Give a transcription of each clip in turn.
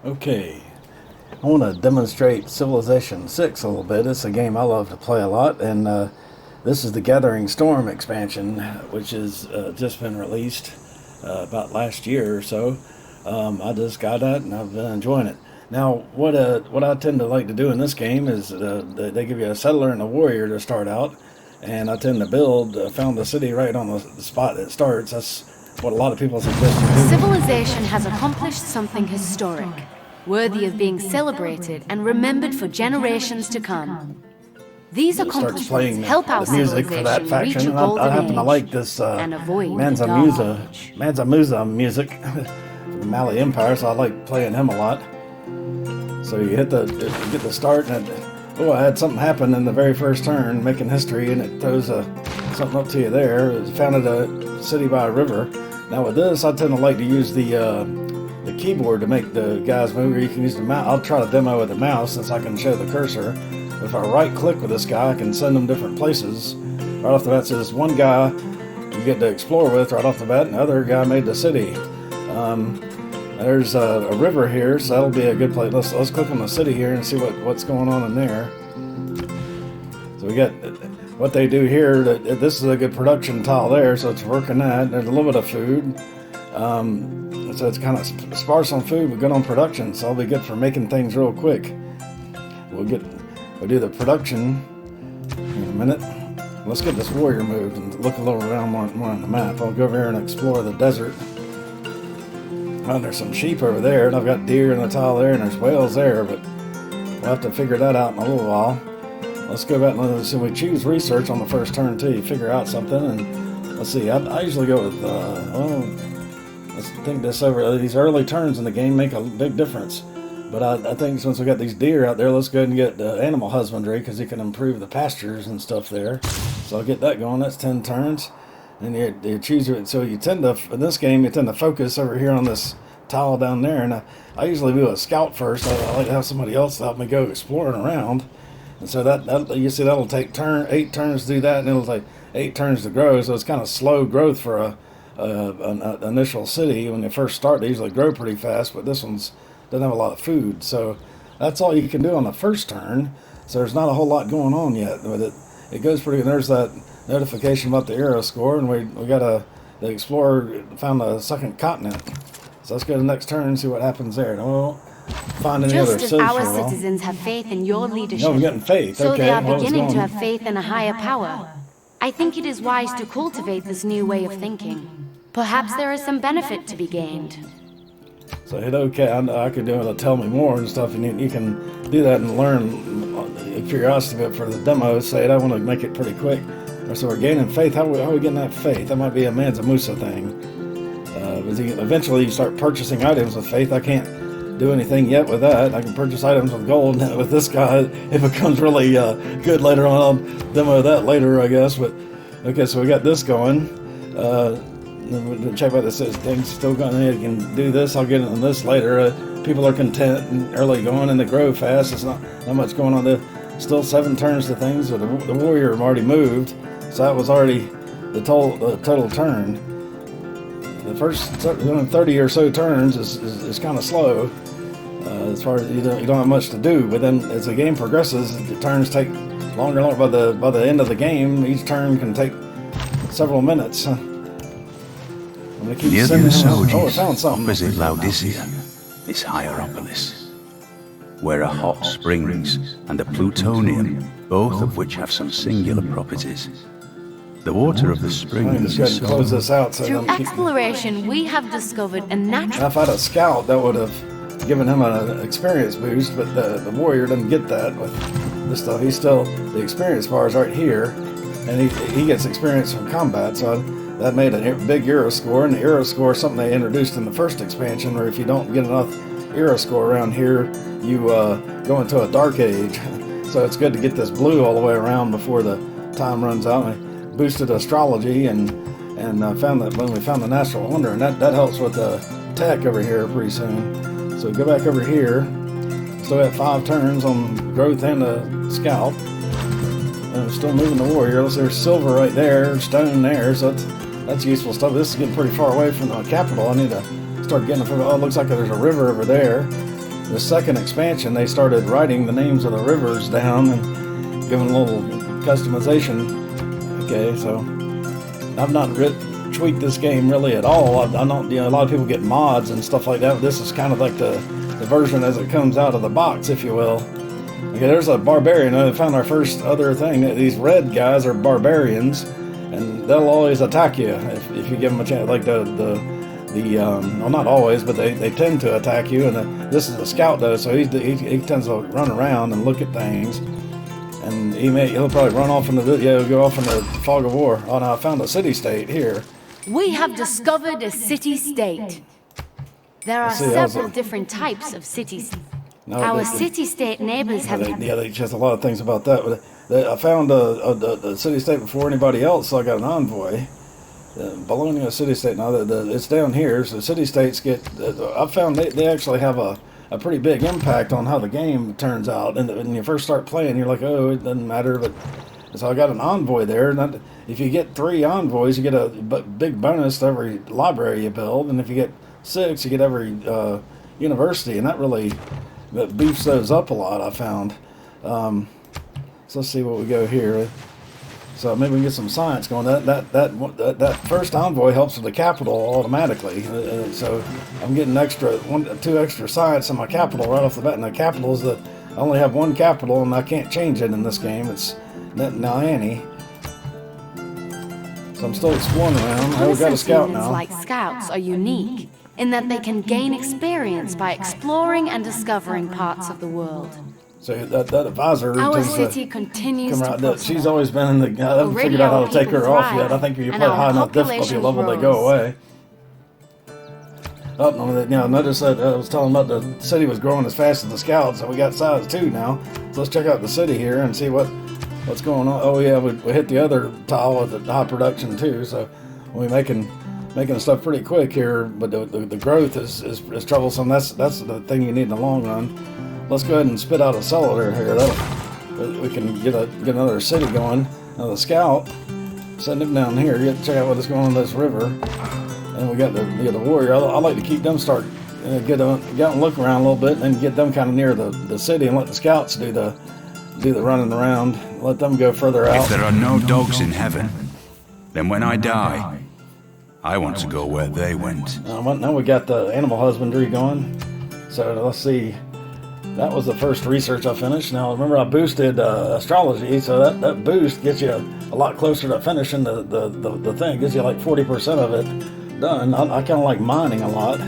Okay, I want to demonstrate Civilization 6 a little bit. It's a game I love to play a lot, and this is the Gathering Storm expansion, which has just been released about last year or so. I just got that, and I've been enjoying it. Now, what I tend to like to do in this game is they give you a settler and a warrior to start out, and I tend to found the city right on the spot it starts. That's what a lot of people suggest to do. Civilization has accomplished something historic, worthy of being celebrated and remembered for generations to come. These accomplishments help our music for that civilization reach a faction. golden I happen to like age this and avoid Mansa the Musa, dark age. Mansa Musa music from the Mali Empire, so I like playing him a lot. So you get the start, and I had something happen in the very first turn, making history, and it throws something up to you there. It founded a city by a river. Now with this, I tend to like to use the keyboard to make the guys move, or you can use the mouse. I'll try to demo with the mouse since I can show the cursor. If I right click with this guy, I can send them different places. Right off the bat, so this one guy you get to explore with right off the bat, and the other guy made the city. There's a river here, so that'll be a good place. Let's click on the city here and see what's going on in there. So we got what they do here. This is a good production tile there, so it's working that. There's a little bit of food. So it's kind of sparse on food, but good on production, so it'll be good for making things real quick. We'll do the production in a minute. Let's get this warrior moved and look a little around more on the map. I'll go over here and explore the desert. Oh, there's some sheep over there, and I've got deer in the tile there, and there's whales there, but we'll have to figure that out in a little while. Let's go back and so we choose research on the first turn too. You figure out something, and let's see. I usually go with let's think this over. These early turns in the game make a big difference. But I think since we got these deer out there, let's go ahead and get animal husbandry, because you can improve the pastures and stuff there. So I'll get that going. That's 10 turns. And you choose it. So you tend to, in this game, you tend to focus over here on this tile down there. And I usually do a scout first. I like to have somebody else help me go exploring around. And so that you see, that'll take 8 turns to do that, and it'll take 8 turns to grow. So it's kind of slow growth for an initial city. When they first start, they usually grow pretty fast, but this one's doesn't have a lot of food. So that's all you can do on the first turn. So there's not a whole lot going on yet with it. It goes pretty good. There's that notification about the era score, and we got the explorer found a second continent. So let's go to the next turn and see what happens there. We'll find any other Just as our citizens have faith in your leadership, no, we're getting faith. so Okay, they are what was beginning to going- have faith in a higher power. I think it is wise to cultivate this new way of thinking. Perhaps there is some benefit to be gained. So hit OK. I could do it. It'll tell me more and stuff, and you can do that and learn curiosity of it for the demo. Say I want to make it pretty quick. So we're gaining faith. How are we getting that faith? That might be a Mansa Musa thing. Eventually you start purchasing items with faith. I can't do anything yet with that. I can purchase items with gold. With this guy, it becomes really good later on. I'll demo that later, I guess. But okay, so we got this going. Check out this thing's still going. You can do this. I'll get into this later. People are content and early going, and they grow fast. It's not much going on there. Still 7 turns to things. But the warrior already moved, so that was already the total turn. The first 30 or so turns is kind of slow. As far as you don't have much to do. But then as the game progresses, the turns take longer and longer. By the end of the game, each turn can take several minutes. Near the Soges, found something. opposite Laodicea, is Hierapolis, where are hot springs and a plutonium, both of which have some singular properties. The water of the springs is so... Close this out. So Through exploration, we have discovered a natural... If I had a scout, that would have given him an experience boost, but the warrior doesn't get that with this stuff. He's still... The experience bar is right here, and he gets experience from combat, so that made a big era score, and the era score is something they introduced in the first expansion, where if you don't get enough era score around here, you go into a dark age. So it's good to get this blue all the way around before the time runs out. We boosted astrology and found that when we found the natural wonder, and that helps with the tech over here pretty soon. So go back over here. Still got 5 turns on growth and the scout. And we're still moving the warrior. There's silver right there, stone there, so that's useful stuff. This is getting pretty far away from the capital. I need to start getting it. Oh, it looks like there's a river over there. the second expansion, they started writing the names of the rivers down and giving a little customization. Okay, so I've not tweaked this game really at all. I don't, a lot of people get mods and stuff like that, but this is kind of like the version as it comes out of the box, if you will. Okay, there's a barbarian. I found our first other thing. These red guys are barbarians, and they'll always attack you if you give them a chance. Like well, not always, but they tend to attack you. And this is a scout though, so he tends to run around and look at things. And he'll probably run off go off in the fog of war. Oh no, I found a city-state here. We have discovered a city-state. There are several different types of cities. Our city-state neighbors have... they just a lot of things about that. But I found a city-state before anybody else, so I got an envoy. Bologna city-state. Now, it's down here, so city-states get... I found they actually have a pretty big impact on how the game turns out. And when you first start playing, you're like, oh, it doesn't matter. But so I got an envoy there. And if you get 3 envoys, you get a big bonus to every library you build. And if you get 6, you get every university. And that really beefs those up a lot, I found. So let's see what we go here. So maybe we can get some science going. That first envoy helps with the capital automatically. So I'm getting 2 extra science in my capital right off the bat. And the capital is I only have 1 capital, and I can't change it in this game. It's Niani. So I'm still exploring around. We've got a scout now. Like scouts are unique in that they can gain experience by exploring and discovering parts of the world. So that advisor our city continues to prosper. She's always been in the... I haven't figured out how to take her off yet. I think if you play high enough difficulty level, they go away. Oh, no, notice that I was telling them about the city was growing as fast as the scouts, so we got size 2 now. So let's check out the city here and see what's going on. Oh yeah, we hit the other tile with the high production too, so we're making stuff pretty quick here. But the growth is troublesome. That's the thing you need in the long run. Let's go ahead and spit out a settler here. We can get another city going. Now the scout, send him down here. Check out what's going on in this river. And we got the warrior. I like to keep them get out and look around a little bit, and get them kind of near the city, and let the scouts do the running around. Let them go further out. If there are no dogs in heaven, then when I die, I want to go where they went. Now we got the animal husbandry going. So let's see. That was the first research I finished. Now remember, I boosted astrology, so that boost gets you a lot closer to finishing the thing. It gives you like 40% of it done. I kind of like mining a lot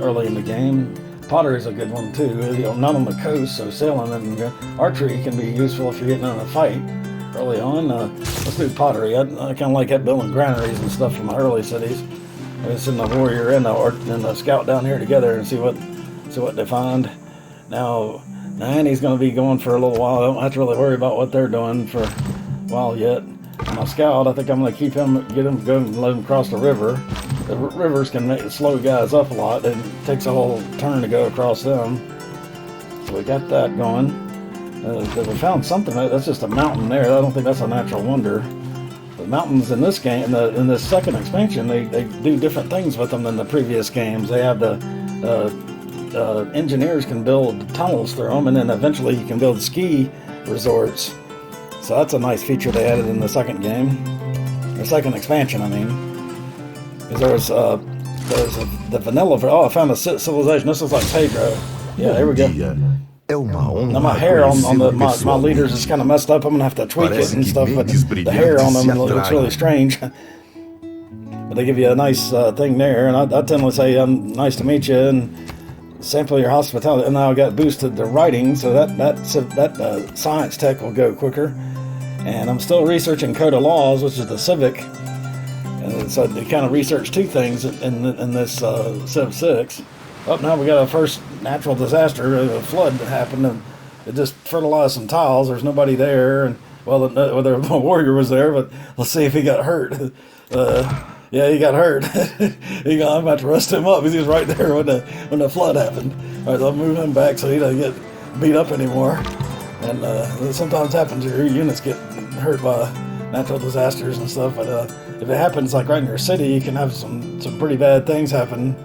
early in the game. Pottery is a good one too. Not on the coast, so sailing and archery can be useful if you're getting in a fight early on. Let's do pottery. I kind of like that, building granaries and stuff from my early cities. I send the warrior and the scout down here together and see what they find. Now Annie's going to be going for a little while. I don't have to really worry about what they're doing for a while yet. My scout, I think I'm going to keep him, get him going, and let him cross the river. The rivers can slow guys up a lot. It takes a whole turn to go across them. So we got that going. We found something. That's just a mountain there. I don't think that's a natural wonder. The mountains in this game, in this second expansion, they do different things with them than the previous games. They have engineers can build tunnels through them, and then eventually you can build ski resorts. So that's a nice feature they added in the second game, the second expansion. I mean, because there's the vanilla. Oh, I found a civilization. This looks like Pedro. Yeah, there we go. Now my hair on my leaders is kind of messed up. I'm gonna have to tweak it and stuff, but the hair on them looks really strange. But they give you a nice thing there, and I tend to say, nice to meet you, and sample your hospitality. And now I got boosted the writing, so that science tech will go quicker. And I'm still researching Code of Laws, which is the civic. And so they kind of research 2 things in this Civ 6. Now we got a first natural disaster, a flood that happened, and it just fertilized some tiles. There's nobody there, and the warrior was there, but let's see if he got hurt. Yeah, he got hurt. I'm about to rust him up because he was right there when the flood happened. All right, I'll move him back so he doesn't get beat up anymore. And it sometimes happens, your units get hurt by natural disasters and stuff. But if it happens like right in your city, you can have some pretty bad things happen.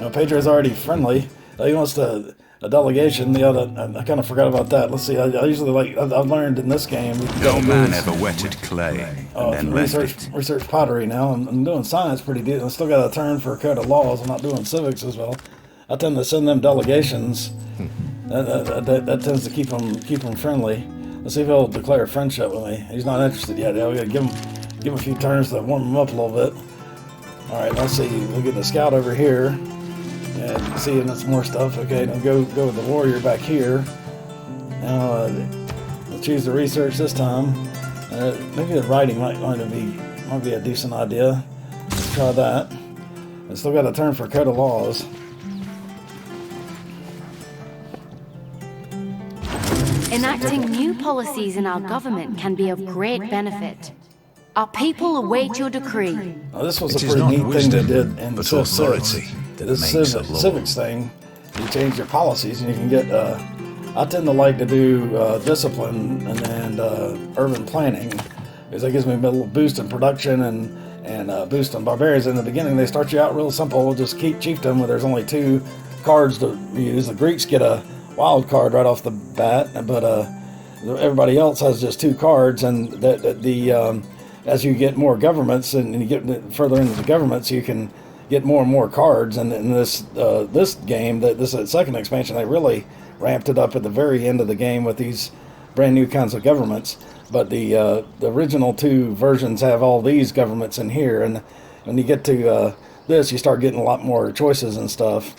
Pedro's already friendly. He wants to a delegation. The other, I kind of forgot about that. Let's see. I usually I've learned in this game. No man ever wetted clay and then left it. Research pottery now. I'm doing science pretty deep. I still got a turn for a code of laws. I'm not doing civics as well. I tend to send them delegations. That tends to keep them friendly. Let's see if he'll declare friendship with me. He's not interested yet. Yeah, we gotta give him a few turns to warm him up a little bit. All right, let's see. We'll get the scout over here. And see, and that's more stuff. Okay, now go with the warrior back here. Now let's choose the research this time. Maybe the writing might be a decent idea. Let's try that. I still got a turn for code of laws. Enacting new policies in our government can be of great benefit. Our people await your decree. Now, this was a pretty neat thing they did in Civ 6. This civics thing, you change your policies and you can get, I tend to like to do discipline and urban planning, because that gives me a little boost in production and boost in barbarians. In the beginning, they start you out real simple, just keep chiefdom where there's only 2 cards to use. The Greeks get a wild card right off the bat, but everybody else has just 2 cards, and as you get more governments and you get further into the governments, you can get more and more cards. And in this game, this second expansion, they really ramped it up at the very end of the game with these brand new kinds of governments. But the original 2 versions have all these governments in here, and when you get to this, you start getting a lot more choices and stuff.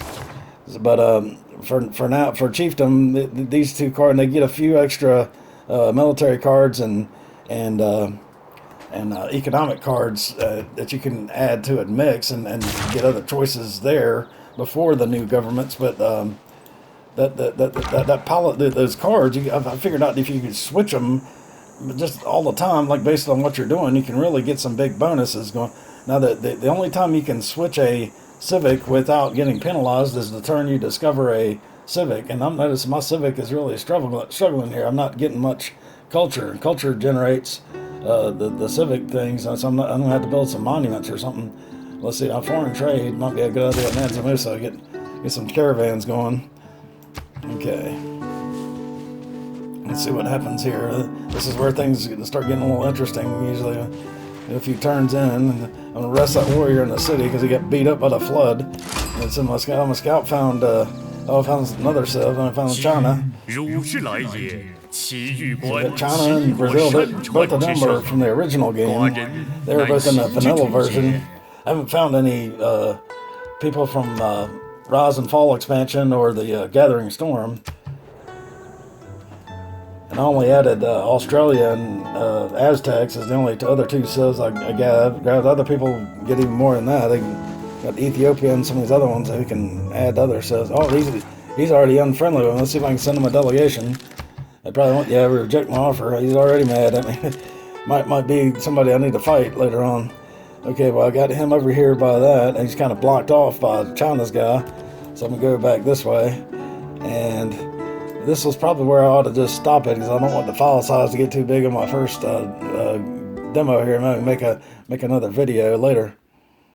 But for now, for chiefdom, these 2 cards, they get a few extra military cards and economic cards that you can add to it, mix and get other choices there before the new governments. But those cards, I figured out if you could switch them just all the time, like based on what you're doing, you can really get some big bonuses going. Now, the only time you can switch a civic without getting penalized is the turn you discover a civic, and I'm noticing my civic is really struggling here. I'm not getting much culture. Culture generates the civic things, so I'm gonna have to build some monuments or something. Let's see, now foreign trade might be a good idea at Mansa Musa. Get some caravans going. Okay. Let's see what happens here. This is where things start getting a little interesting. Usually, a few turns in, I'm gonna arrest that warrior in the city because he got beat up by the flood. And so my scout found another civ, and I found China. So China and Brazil, both of them are from the original game. They were both in the vanilla version. I haven't found any people from Rise and Fall expansion or the Gathering Storm. And I only added Australia and Aztecs as the only other 2 civs I grabbed. Other people get even more than that. They got Ethiopia and some of these other ones that we can add other civs. Oh, he's already unfriendly with me. Let's see if I can send him a delegation. They probably won't. Yeah, reject my offer. He's already mad at me. might be somebody I need to fight later on. Okay, well, I got him over here by that, and he's kind of blocked off by China's guy. So I'm gonna go back this way, and this was probably where I ought to just stop it, because I don't want the file size to get too big on my first demo here. Maybe make another video later.